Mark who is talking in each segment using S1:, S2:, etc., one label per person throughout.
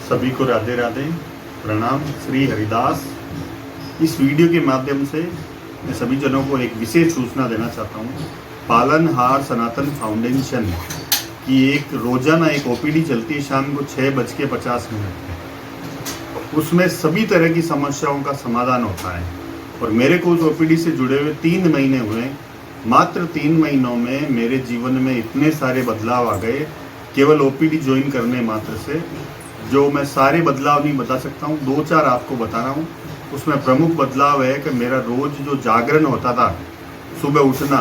S1: सभी को राधे राधे, प्रणाम। श्री हरिदास। इस वीडियो के माध्यम से मैं सभी जनों को एक विशेष सूचना देना चाहता हूँ। पालनहार सनातन फाउंडेशन की एक रोज़ाना एक ओपीडी चलती है शाम को 6:50 पे। उसमें सभी तरह की समस्याओं का समाधान होता है और मेरे को उस ओपीडी से जुड़े हुए 3 महीने हुए। मात्र 3 महीनों में मेरे जीवन में इतने सारे बदलाव आ गए, केवल ओपीडी ज्वाइन करने मात्र से। जो मैं सारे बदलाव नहीं बता सकता हूँ, 2-4 आपको बता रहा हूँ। उसमें प्रमुख बदलाव है कि मेरा रोज़ जो जागरण होता था, सुबह उठना,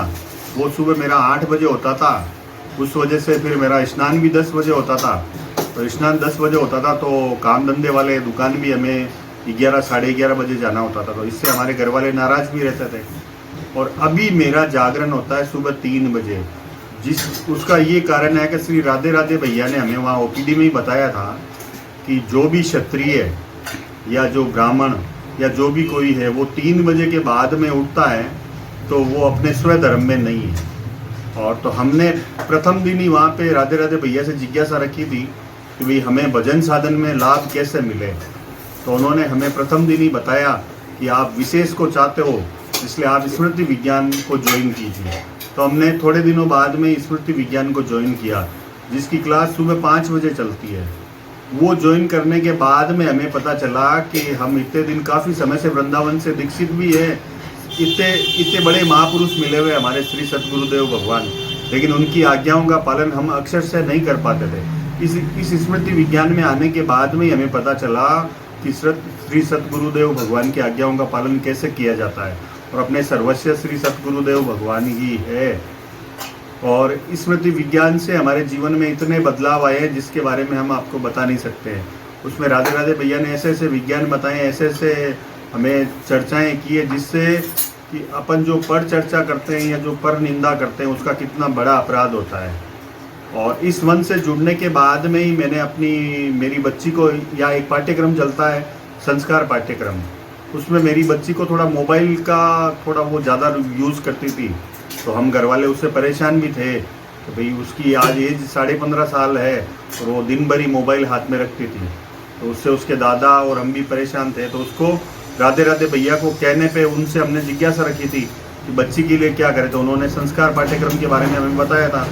S1: वो सुबह मेरा 8 बजे होता था। उस वजह से फिर मेरा स्नान भी 10 बजे होता था। तो स्नान 10 बजे होता था तो काम धंधे वाले दुकान भी हमें 11 साढ़े 11 बजे जाना होता था। तो इससे हमारे घर वाले नाराज़ भी रहते थे। और अभी मेरा जागरण होता है सुबह 3 बजे। उसका ये कारण है कि श्री राधे राधे भैया ने हमें वहाँ ओपीडी में ही बताया था कि जो भी क्षत्रिय या जो ब्राह्मण या जो भी कोई है वो 3 बजे के बाद में उठता है तो वो अपने स्वधर्म में नहीं है। और तो हमने प्रथम दिन ही वहाँ पे राधे राधे भैया से जिज्ञासा रखी थी कि भाई हमें भजन साधन में लाभ कैसे मिले। तो उन्होंने हमें प्रथम दिन ही बताया कि आप विशेष को चाहते हो, इसलिए आप स्मृति विज्ञान को ज्वाइन कीजिए। तो हमने थोड़े दिनों बाद में स्मृति विज्ञान को ज्वाइन किया, जिसकी क्लास सुबह 5 बजे चलती है। वो ज्वाइन करने के बाद में हमें पता चला कि हम इतने दिन काफ़ी समय से वृंदावन से दीक्षित भी है, इतने बड़े महापुरुष मिले हुए हमारे श्री सतगुरुदेव भगवान, लेकिन उनकी आज्ञाओं का पालन हम अक्षर से नहीं कर पाते थे। इस स्मृति विज्ञान में आने के बाद में हमें पता चला कि श्री सतगुरुदेव भगवान की आज्ञाओं का पालन कैसे किया जाता है और अपने सर्वस्व श्री सतगुरुदेव भगवान ही है। और स्मृति विज्ञान से हमारे जीवन में इतने बदलाव आए हैं जिसके बारे में हम आपको बता नहीं सकते हैं। उसमें राधे राधे भैया ने ऐसे ऐसे विज्ञान बताए, ऐसे ऐसे हमें चर्चाएं की है, जिससे कि अपन जो पर चर्चा करते हैं या जो पर निंदा करते हैं उसका कितना बड़ा अपराध होता है। और इस मन से जुड़ने के बाद में ही मैंने मेरी बच्ची को, या एक पाठ्यक्रम चलता है संस्कार पाठ्यक्रम, उसमें मेरी बच्ची को थोड़ा मोबाइल का थोड़ा वो ज़्यादा यूज़ करती थी। तो हम घर वाले उससे परेशान भी थे तो भाई उसकी आज एज 15.5 साल है और वो दिन भर ही मोबाइल हाथ में रखती थी। तो उससे उसके दादा और हम भी परेशान थे। तो उसको राधे राधे भैया को कहने पे उनसे हमने जिज्ञासा रखी थी कि बच्ची के लिए क्या करें। तो उन्होंने संस्कार पाठ्यक्रम के बारे में हमें बताया था।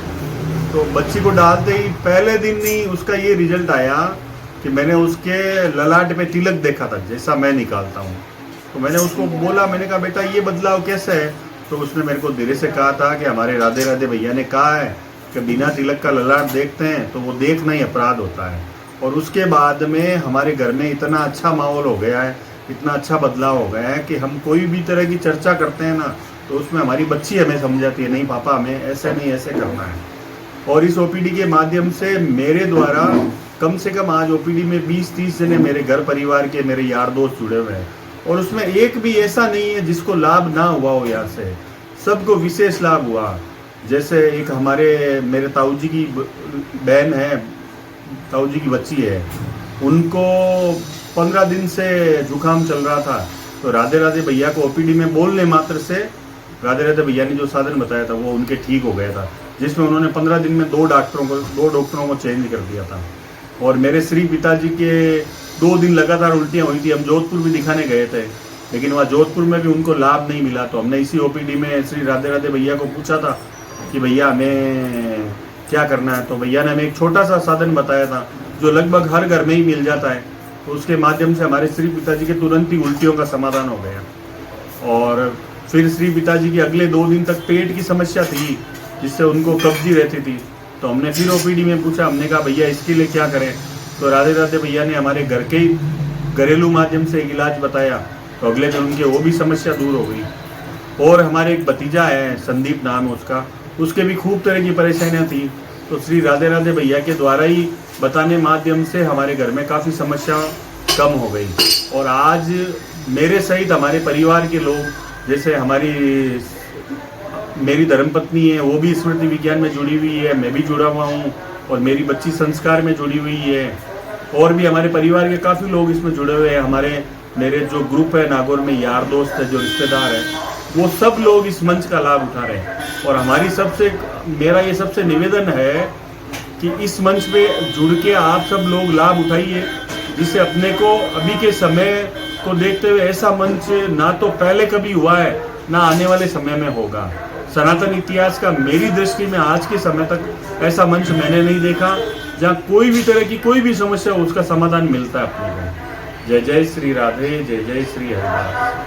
S1: तो बच्ची को डालते ही पहले दिन ही उसका ये रिजल्ट आया कि मैंने उसके ललाट पे तिलक देखा था जैसा मैं निकालता हूँ। तो मैंने उसको बोला, मैंने कहा बेटा ये बदलाव कैसे है। तो उसने मेरे को धीरे से कहा था कि हमारे राधे राधे भैया ने कहा है कि बिना तिलक का ललाट देखते हैं तो वो देखना ही अपराध होता है। और उसके बाद में हमारे घर में इतना अच्छा माहौल हो गया है, इतना अच्छा बदलाव हो गया है कि हम कोई भी तरह की चर्चा करते हैं ना, तो उसमें हमारी बच्ची हमें समझाती है, नहीं पापा हमें ऐसे नहीं ऐसे करना है। और इस ओपीडी के माध्यम से मेरे द्वारा कम से कम आज ओपीडी में 20-30 जने मेरे घर परिवार के मेरे यार दोस्त जुड़े हुए हैं। और उसमें एक भी ऐसा नहीं है जिसको लाभ ना हुआ हो। यहाँ से सबको विशेष लाभ हुआ। जैसे एक मेरे ताऊ जी की बहन है, ताऊ जी की बच्ची है, उनको 15 दिन से जुकाम चल रहा था। तो राधे राधे भैया को ओपीडी में बोलने मात्र से राधे राधे भैया ने जो साधन बताया था वो उनके ठीक हो गया था, जिसमें उन्होंने 15 दिन में 2 डॉक्टरों को चेंज कर दिया था। और मेरे श्री पिताजी के 2 दिन लगातार उल्टियाँ हुई थी। हम जोधपुर भी दिखाने गए थे, लेकिन वहाँ जोधपुर में भी उनको लाभ नहीं मिला। तो हमने इसी ओपीडी में श्री राधे राधे भैया को पूछा था कि भैया हमें क्या करना है। तो भैया ने हमें एक छोटा सा साधन बताया था जो लगभग हर घर में ही मिल जाता है। तो उसके माध्यम से हमारे श्री पिताजी के तुरंत ही उल्टियों का समाधान हो गया। और फिर श्री पिताजी के अगले 2 दिन तक पेट की समस्या थी, जिससे उनको कब्जी रहती थी। तो हमने फिर ओपीडी में पूछा, हमने कहा भैया इसके लिए क्या करें। तो राधे राधे भैया ने हमारे घर के ही घरेलू माध्यम से एक इलाज बताया। तो अगले दिन उनके वो भी समस्या दूर हो गई। और हमारे एक भतीजा है, संदीप नाम है उसका, उसके भी खूब तरह की परेशानियां थी। तो श्री राधे राधे भैया के द्वारा ही बताने माध्यम से हमारे घर में काफ़ी समस्या कम हो गई। और आज मेरे सहित हमारे परिवार के लोग, जैसे मेरी धर्मपत्नी है, वो भी स्मृति विज्ञान में जुड़ी हुई है, मैं भी जुड़ा हुआ हूँ, और मेरी बच्ची संस्कार में जुड़ी हुई है। और भी हमारे परिवार के काफ़ी लोग इसमें जुड़े हुए हैं। मेरे जो ग्रुप है नागौर में, यार दोस्त है, जो रिश्तेदार है, वो सब लोग इस मंच का लाभ उठा रहे हैं। और मेरा ये सबसे निवेदन है कि इस मंच पे जुड़ के आप सब लोग लाभ उठाइए।
S2: जिससे अपने को अभी के समय को देखते हुए ऐसा मंच ना तो पहले कभी हुआ है ना आने वाले समय में होगा। सनातन इतिहास का मेरी दृष्टि में आज के समय तक ऐसा मंच मैंने नहीं देखा जहाँ कोई भी तरह की कोई भी समस्या हो उसका समाधान मिलता है अपने को। जय जय श्री राधे, जय जय श्री हरिदास।